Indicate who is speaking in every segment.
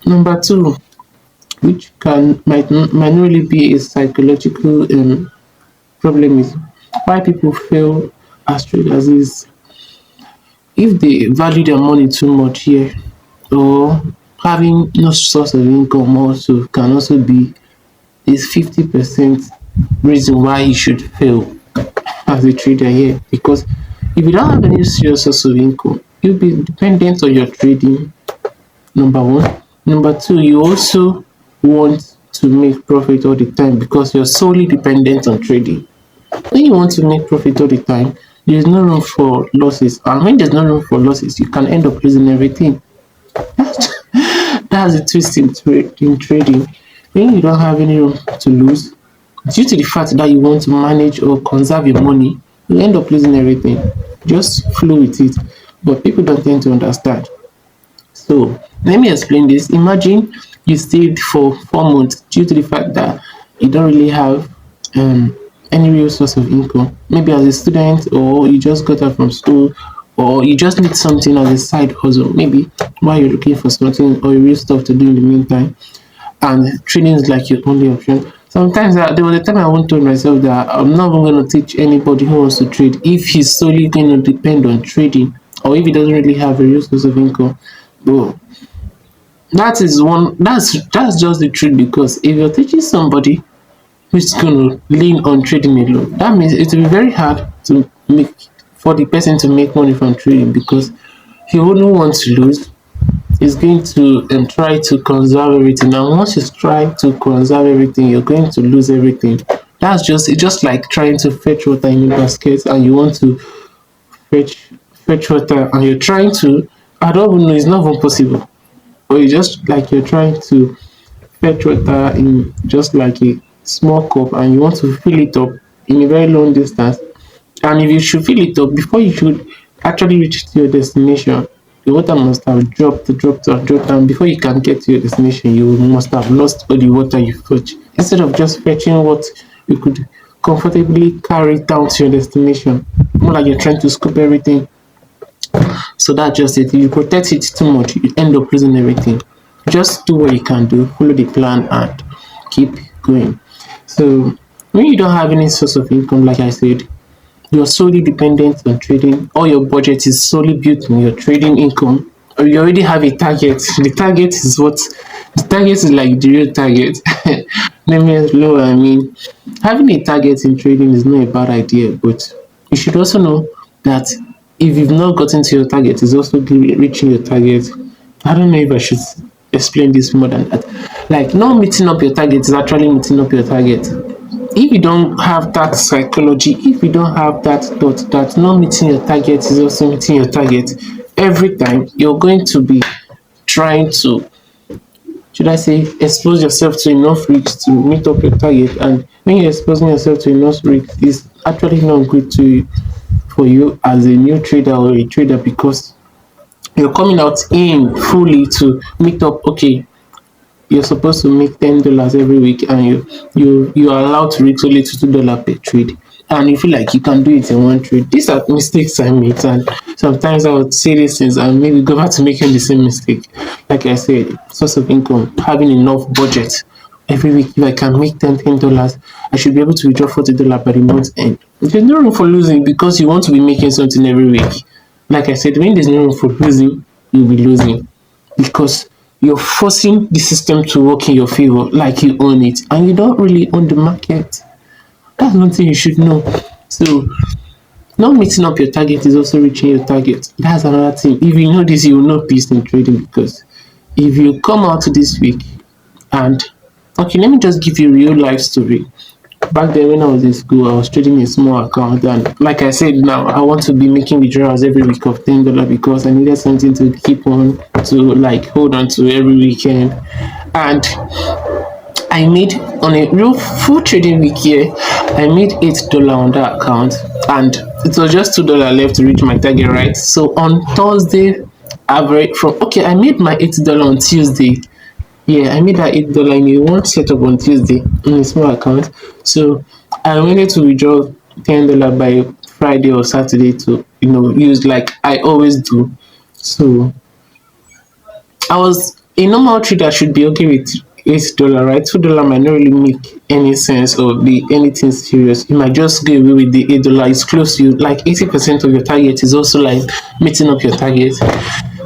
Speaker 1: Number two, which might not really be a psychological problem, is why people fail as traders is if they value their money too much here, or having no source of income also can also be is 50% reason why you should fail as a trader here. Because if you don't have any serious source of income, you'll be dependent on your trading. Number one. Number two, you also want to make profit all the time because you're solely dependent on trading. When you want to make profit all the time, there's no room for losses. And when there's no room for losses, you can end up losing everything. That's, that's the twist in trading. When you don't have any room to lose, due to the fact that you want to manage or conserve your money, you end up losing everything. Just flow with it. But people don't tend to understand. So let me explain this. Imagine you stayed for 4 months due to the fact that you don't really have um, any real source of income. Maybe as a student, or you just got out from school, or you just need something as a side hustle. Maybe while you're looking for something or real stuff to do in the meantime, and trading is like your only option. Sometimes there was a time I once told myself that I'm not even going to teach anybody who wants to trade if he's solely going to depend on trading, or if he doesn't really have a real source of income. But that's just the truth, because if you're teaching somebody who's gonna lean on trading alone, that means it will be very hard to make for the person to make money from trading, because he wouldn't want to lose. He's going to try to conserve everything, and once you try to conserve everything, you're going to lose everything. It's just like trying to fetch water in a basket, and you want to fetch fetch water, and you're trying to, I don't even know, it's not even possible. Or you just like you're trying to fetch water in just like a small cup, and you want to fill it up in a very long distance. And if you should fill it up before you should actually reach to your destination, the water must have dropped, and before you can get to your destination, you must have lost all the water you fetch. Instead of just fetching what you could comfortably carry down to your destination, more like you're trying to scoop everything. So that's just it. If you protect it too much, you end up losing everything. Just do what you can do, follow the plan, and keep going. So when you don't have any source of income, like I said, you're solely dependent on trading. All your budget is solely built on your trading income. Or you already have a target. The target is like the real target. Let me explain what I mean. Having a target in trading is not a bad idea, but you should also know that if you've not gotten to your target, it's also reaching your target. I don't know if I should explain this more than that. Like, not meeting up your target is actually meeting up your target. If you don't have that psychology, if you don't have that thought that not meeting your target is also meeting your target, every time you're going to be trying to, should I say, expose yourself to enough risks to meet up your target. And when you're exposing yourself to enough risks, it's actually not good for you as a new trader or a trader, because you're coming out in fully to meet up. Okay, you're supposed to make $10 every week, and you are allowed to reach only $2 per trade, and you feel like you can do it in one trade. These are mistakes I made, and sometimes I would say these things and maybe go back to making the same mistake. Like I said, source of income, having enough budget every week. If I can make $10, I should be able to withdraw $40 by the month end. There's no room for losing, because you want to be making something every week. Like I said, when there's no room for losing, you'll be losing, because you're forcing the system to work in your favor like you own it, and you don't really own the market. That's one thing you should know. So not meeting up your target is also reaching your target. That's another thing. If you know this, you will know peace in trading, because if you come out this week and, okay, let me just give you a real life story. Back then when I was in school, I was trading a small account, and like I said, now I want to be making withdrawals every week of $10 because I needed something to keep on, to like hold on to every weekend. And I made, on a real full trading week here, I made $8 on that account, and it was just $2 left to reach my target, right? So on Thursday, average from, okay, I made my $8 on Tuesday. Yeah, I made that $8 in a one setup on Tuesday in a small account. So I wanted to withdraw $10 by Friday or Saturday to, use like I always do. So I was A normal trader should be okay with $8, right? $2 might not really make any sense or be anything serious. You might just go away with the $8. It's close to you. Like 80% of your target is also like meeting up your target.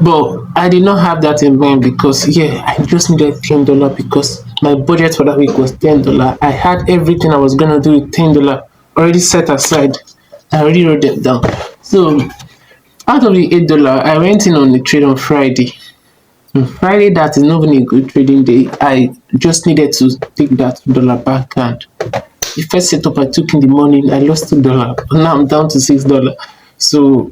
Speaker 1: But I did not have that in mind because yeah, I just needed $10 because my budget for that week was $10. I had everything I was gonna do with $10 already set aside. I already wrote them down. So out of the $8, I went in on the trade on Friday. On Friday, that is not even a good trading day. I just needed to take that $2 back, and the first setup I took in the morning, I lost $2. Now I'm down to $6. So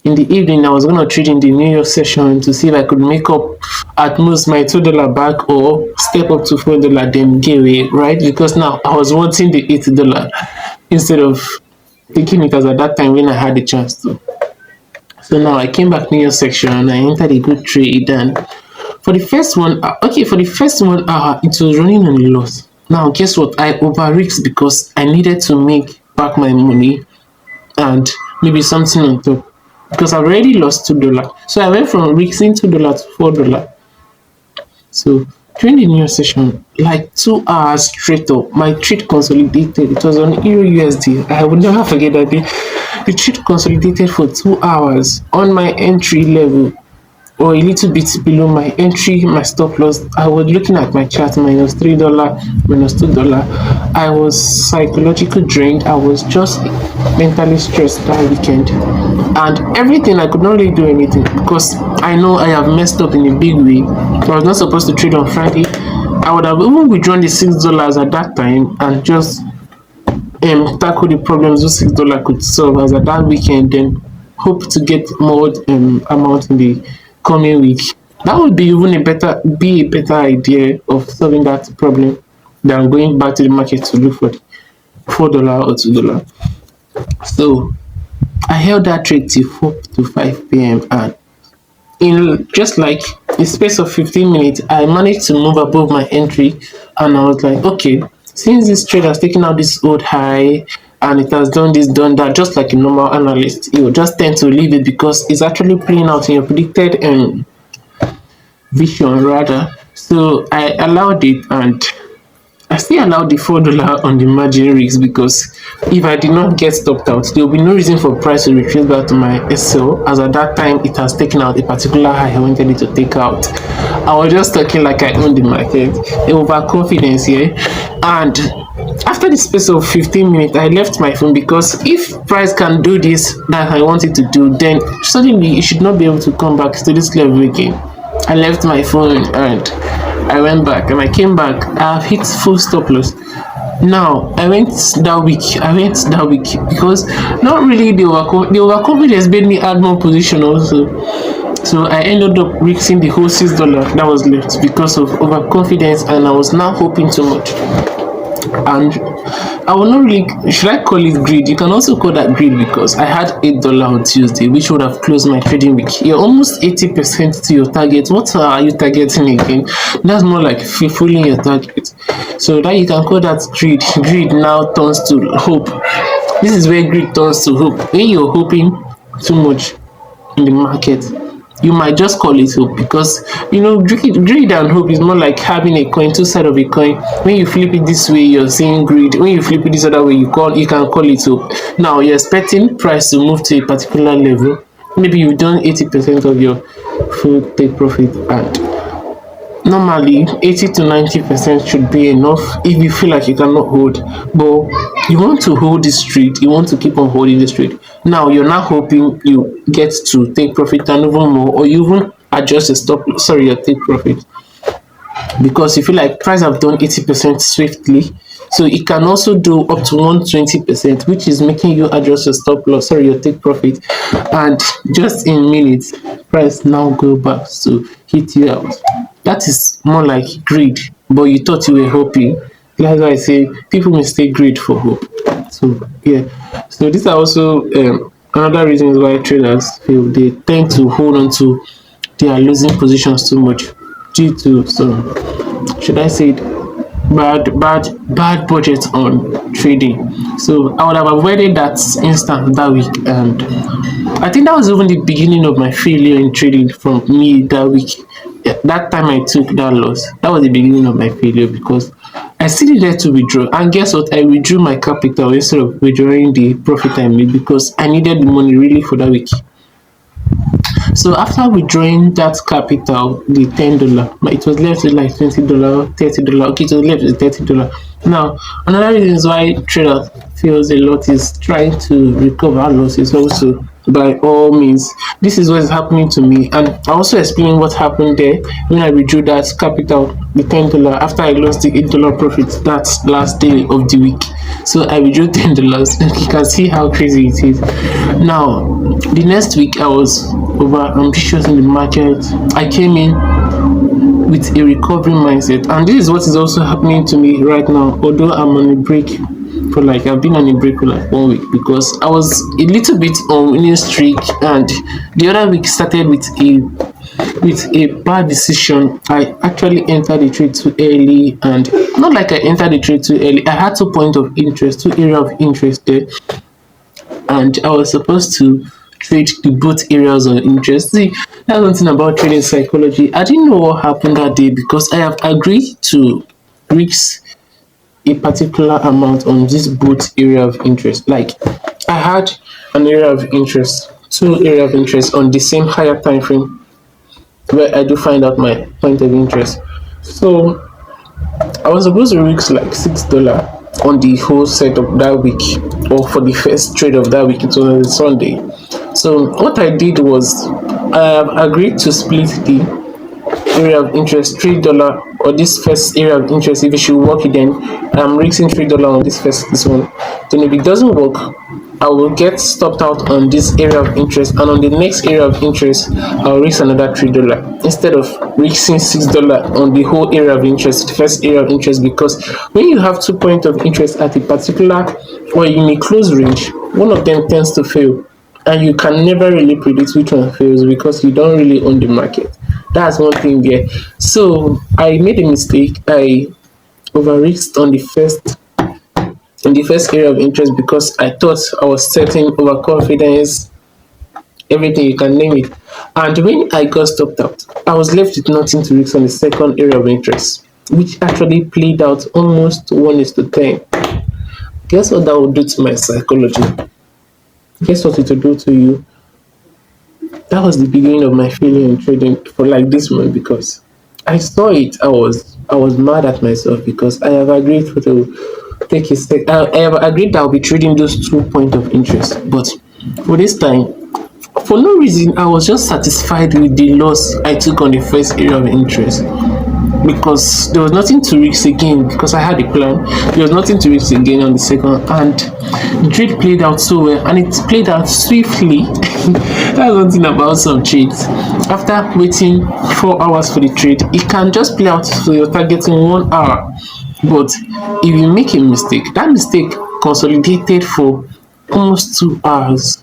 Speaker 1: in the evening, I was gonna trade in the New York session to see if I could make up at most my $2 back or step up to $4, then give away, right? Because now I was wanting the $8 instead of taking it as at that time when I had the chance to. So now I came back New York section and I entered a good trade, and for the first one, for the first 1 hour, it was running on a loss. Now guess what? I over risked because I needed to make back my money and maybe something on top because I already lost $2. So I went from risking $2 to $4. So during the new session, like 2 hours straight up, my trade consolidated. It was on Euro USD. I would never forget that day. The trade consolidated for 2 hours on my entry level or a little bit below my entry, my stop loss. I was looking at my chart, -$3, -$2. I was psychologically drained. I was just mentally stressed that weekend. And everything, I could not really do anything because I know I have messed up in a big way. I was not supposed to trade on Friday. I would have even withdrawn the $6 at that time and just tackle the problems those $6 could solve as at that weekend, then hope to get more amount in the coming week. That would be even a better idea of solving that problem than going back to the market to look for the $4 or $2. So I held that trade till 4 to 5 p.m. and in just like a space of 15 minutes, I managed to move above my entry, and I was like, okay, since this trade has taken out this old high and it has done this, done that, just like a normal analyst, you just tend to leave it because it's actually playing out in your predicted vision rather. So I allowed it, and I still allowed the $4 on the margin risk because if I did not get stopped out, there will be no reason for price to retrace back to my SL, as at that time it has taken out a particular high I wanted it to take out. I was just talking like I owned the market, overconfidence here. And after the space of 15 minutes, I left my phone because if price can do this that I want it to do, then suddenly it should not be able to come back to this level again. I left my phone and I went back, and I came back. I've hit full stop loss. Now I went that week because not really the overconfidence made me add more position also. So I ended up risking the whole $6 that was left because of overconfidence, and I was now hoping too much. And I will not really, should I call it greed? You can also call that greed because I had $8 on Tuesday, which would have closed my trading week. You're almost 80% to your target. What are you targeting again? That's more like fulfilling your target. So that you can call that greed. Greed now turns to hope. This is where greed turns to hope. When you're hoping too much in the market, you might just call it hope because greed and hope is more like having a coin, two sides of a coin. When you flip it this way, you're saying greed. When you flip it this other way, you can call it hope. Now you're expecting price to move to a particular level. Maybe you've done 80% of your full take profit, and normally 80 to 90% should be enough if you feel like you cannot hold, but you want to hold this trade, you want to keep on holding this trade. Now you're not hoping you get to take profit and even more, or you even adjust your take profit because you feel like price have done 80% swiftly, so it can also do up to 120%, which is making you adjust your take profit, and just in minutes price now go back to hit you out. That is more like greed, but you thought you were hoping. That's why I say people mistake greed for hope. So yeah, so these are also another reasons why traders feel they tend to hold on to their losing positions too much due to some, should I say it, bad budget on trading. So I would have avoided that instant that week, and I think that was even the beginning of my failure in trading from me that week. Yeah, that time I took that loss, that was the beginning of my failure because I still needed to withdraw. And guess what? I withdrew my capital instead of withdrawing the profit I made because I needed the money really for that week. So after withdrawing that capital, the $10, it was left with like $20, $30. Okay, it was left with $30. Now, another reason why trader fails a lot is trying to recover losses also by all means. This is what is happening to me, and I also explain what happened there when I withdrew that capital, the $10, after I lost the $8 profit that last day of the week. So I withdrew $10. You can see how crazy it is. Now, the next week I was over ambitious in the market. I came in with a recovery mindset, and this is what is also happening to me right now. Although I'm on a break for like I've been on a break for like 1 week because I was a little bit on winning streak, and the other week started with a bad decision. I actually entered the trade too early, and not like I entered the trade too early. I had 2 point of interest, 2 area of interest there, and I was supposed to trade the both areas of interest. See, that's one thing about trading psychology. I didn't know what happened that day because I have agreed to risk a particular amount on this both area of interest. Like I had an area of interest, 2 area of interest on the same higher time frame where I do find out my point of interest. So I was supposed to risk like $6 on the whole setup that week, or for the first trade of that week. It was on a Sunday. So what I did was I have agreed to split the area of interest $3 or this first area of interest. If it should work, then I'm risking $3 on this one. Then if it doesn't work, I will get stopped out on this area of interest, and on the next area of interest I'll risk another $3 instead of risking $6 on the whole area of interest, the first area of interest. Because when you have 2 points of interest at a particular or in a close range, one of them tends to fail, and you can never really predict which one fails because you don't really own the market. That's one thing there. So I made a mistake. I over risked on the first area of interest because I thought I was certain, overconfidence, everything you can name it. And when I got stopped out, I was left with nothing to risk on the second area of interest, which actually played out almost 1:10. Guess what that would do to my psychology? Guess what it will do to you? That was the beginning of my failure in trading for like this month because I saw it. I was mad at myself because I have agreed to take a step. I have agreed that I'll be trading those 2 points of interest, but for this time, for no reason, I was just satisfied with the loss I took on the first area of interest because there was nothing to risk again because I had a plan. There was nothing to risk again on the second, and the trade played out so well, and it played out swiftly. That's one thing about some trades. After waiting 4 hours for the trade, it can just play out so your target in 1 hour. But if you make a mistake, that mistake consolidated for almost 2 hours.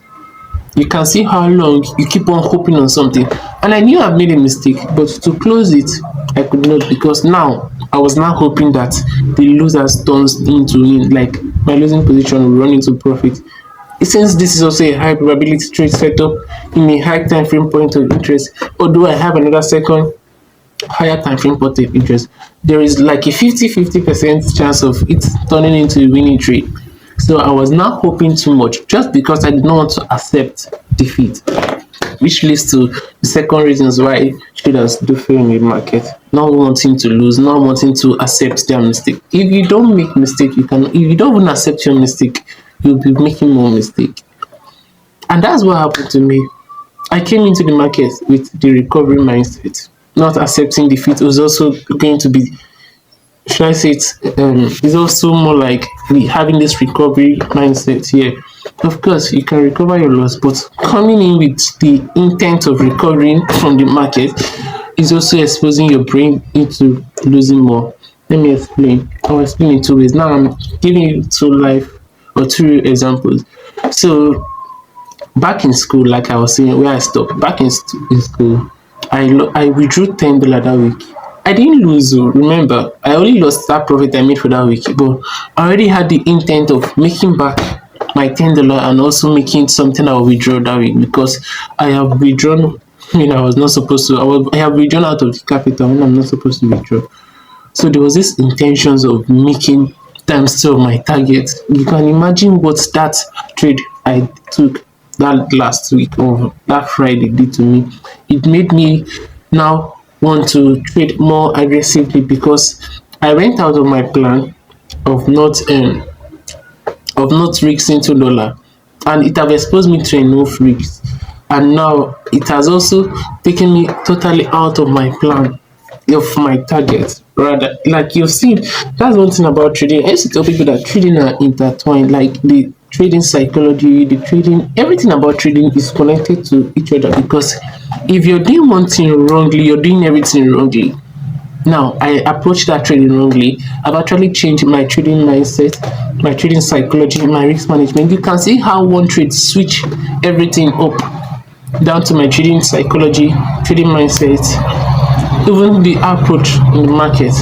Speaker 1: You can see how long you keep on hoping on something. And I knew I've made a mistake, but to close it, I could not because now I was now hoping that the losers turns into win, like my losing position will run into profit. Since this is also a high probability trade setup in a high time frame point of interest, although I have another second higher time frame point of interest, there is like a 50-50% chance of it turning into a winning trade. So I was not hoping too much just because I did not want to accept defeat, which leads to the second reasons why traders do fail in the market. Not wanting to lose, not wanting to accept their mistake. If you don't make mistake, if you don't even accept your mistake, you'll be making more mistake. And that's what happened to me. I came into the market with the recovery mindset, not accepting defeat. It was also going to be, should I say it, it's also more like having this recovery mindset here. Of course, you can recover your loss, but coming in with the intent of recovering from the market is also exposing your brain into losing more. Let me explain. I'll explain in 2 ways. Now I'm giving you 2 examples. So back in school, like I was saying, where I stopped, back in school, I withdrew $10 that week. I didn't lose, oh, remember, I only lost that profit I made for that week, but I already had the intent of making back my $10 and also making something I will withdraw that week because I have withdrawn I was not supposed to. I have withdrawn out of the capital when I'm not supposed to withdraw. So there was this intentions of making times two of my target. You can imagine what that trade I took that last week or that Friday did to me. It made me now want to trade more aggressively because I went out of my plan of not risking $2, and it have exposed me to enough risks, and now it has also taken me totally out of my plan of my target. Rather, like you've seen, that's one thing about trading. I used to tell people that trading are intertwined, like the trading psychology, the trading, everything about trading is connected to each other, because if you're doing one thing wrongly, you're doing everything wrongly. Now, I approach that trading wrongly. I've actually changed my trading mindset, my trading psychology, my risk management. You can see how one trade switch everything up down to my trading psychology, trading mindset, even the approach in the market,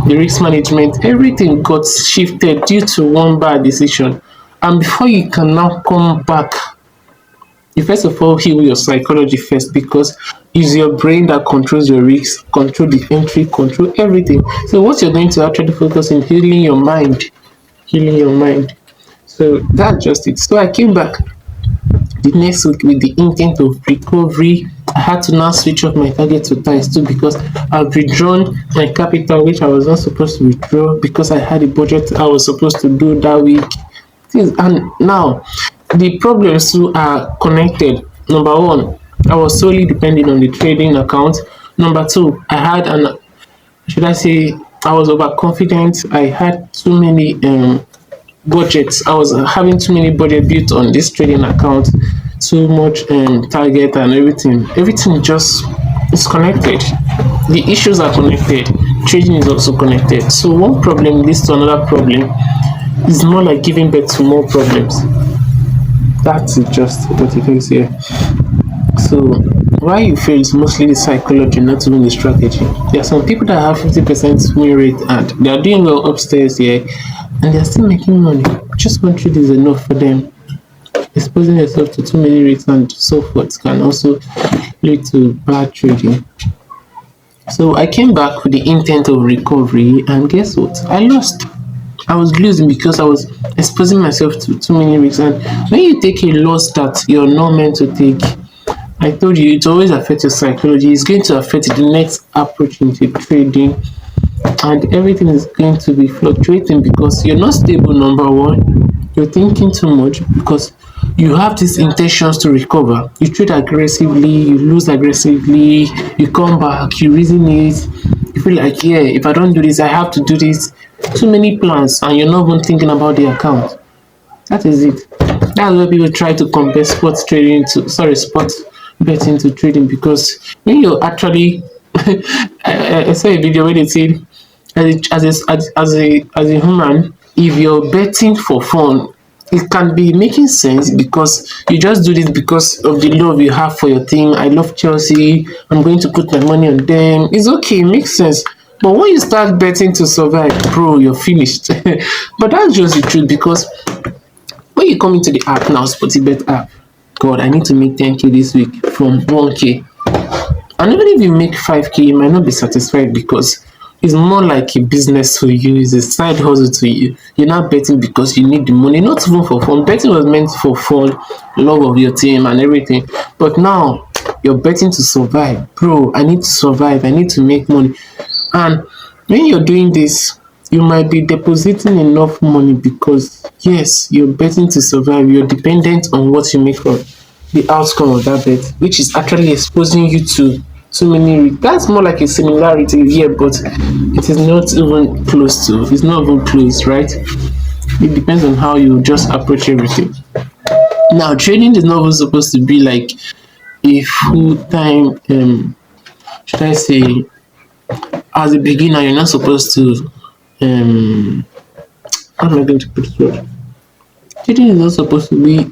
Speaker 1: the risk management, everything got shifted due to one bad decision. And before you can now come back, you first of all heal your psychology first, because it's your brain that controls your risks, control the entry, control everything. So what you're going to actually focus in healing your mind, healing your mind. So that's just it. So I came back the next week with the intent of recovery. I had to now switch off my target to times two because I've withdrawn my capital, which I was not supposed to withdraw because I had a budget I was supposed to do that week. And now the problems too are connected. Number one, I was solely depending on the trading account. Number two, I had an, should I say, I was overconfident. I had too many budgets. I was having too many budget built on this trading account, too much target and everything. Everything just is connected. The issues are connected. Trading is also connected. So one problem leads to another problem. It's more like giving birth to more problems. That's just what it is here. So why you fail is mostly the psychology, not even the strategy. There are some people that have 50% win rate and they are doing well upstairs here, and they are still making money. Just one trade is enough for them. Exposing yourself to too many risks and so forth can also lead to bad trading. So I came back with the intent of recovery, and guess what? I lost. I was losing because I was exposing myself to too many risks. And when you take a loss that you're not meant to take, I told you it always affects your psychology. It's going to affect the next approach into trading, and everything is going to be fluctuating because you're not stable. Number one, you're thinking too much because you have these intentions to recover. You trade aggressively, you lose aggressively, you come back, you reason it, you feel like, yeah, if I don't do this, I have to do this. Too many plans, and you're not even thinking about the account. That is it. That's why people try to compare sports trading to, sorry, sports betting to trading, because when you're actually I saw a video where they said as a human, if you're betting for fun, it can be making sense because you just do this because of the love you have for your team. I love Chelsea, I'm going to put my money on them. It's okay, it makes sense. But when you start betting to survive, bro, you're finished. But that's just the truth, because when you come into the app now, Sportybet app, God, I need to make 10k this week from 1k. And even if you make 5k, you might not be satisfied because it's more like a business to you, it's a side hustle to you. You're not betting because you need the money, not even for fun. Betting was meant for fun, love of your team and everything. But now you're betting to survive. Bro, I need to survive, I need to make money. And when you're doing this, you might be depositing enough money because, yes, you're betting to survive. You're dependent on what you make from the outcome of that bet, which is actually exposing you to too many. That's more like a similarity here, but it is not even close to. It's not even close, right? It depends on how you just approach everything. Now, trading is not even supposed to be like a full time. Should I say, as a beginner, you're not supposed to. How am I going to put it? Well, trading is not supposed to be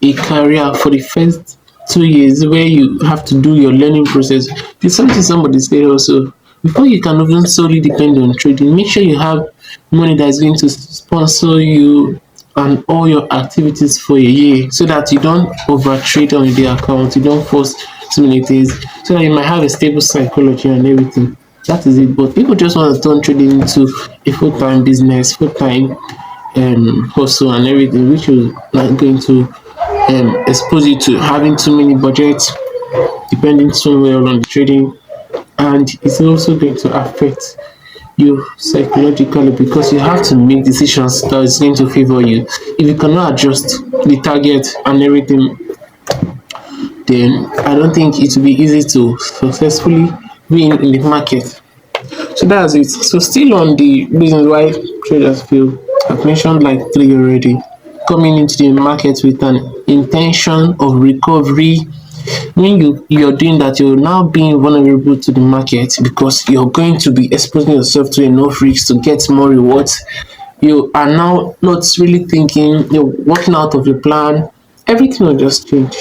Speaker 1: a career for the first 2 years where you have to do your learning process. It's something somebody said also. Before you can even solely depend on trading, make sure you have money that is going to sponsor you and all your activities for a year, so that you don't over trade on the account, you don't force too many things, so that you might have a stable psychology and everything. That is it. But people just want to turn trading into a full-time business, full-time hustle and everything, which is not going to expose you to having too many budgets, depending so well on the trading, and it's also going to affect you psychologically because you have to make decisions that is going to favor you. If you cannot adjust the target and everything, then I don't think it will be easy to successfully win in the market. So that's it. So still on the reasons why traders fail, I've mentioned like three already. Coming into the market with an intention of recovery. When you're doing that, you're now being vulnerable to the market because you're going to be exposing yourself to enough risks to get more rewards. You are now not really thinking, you're working out of your plan. Everything will just change.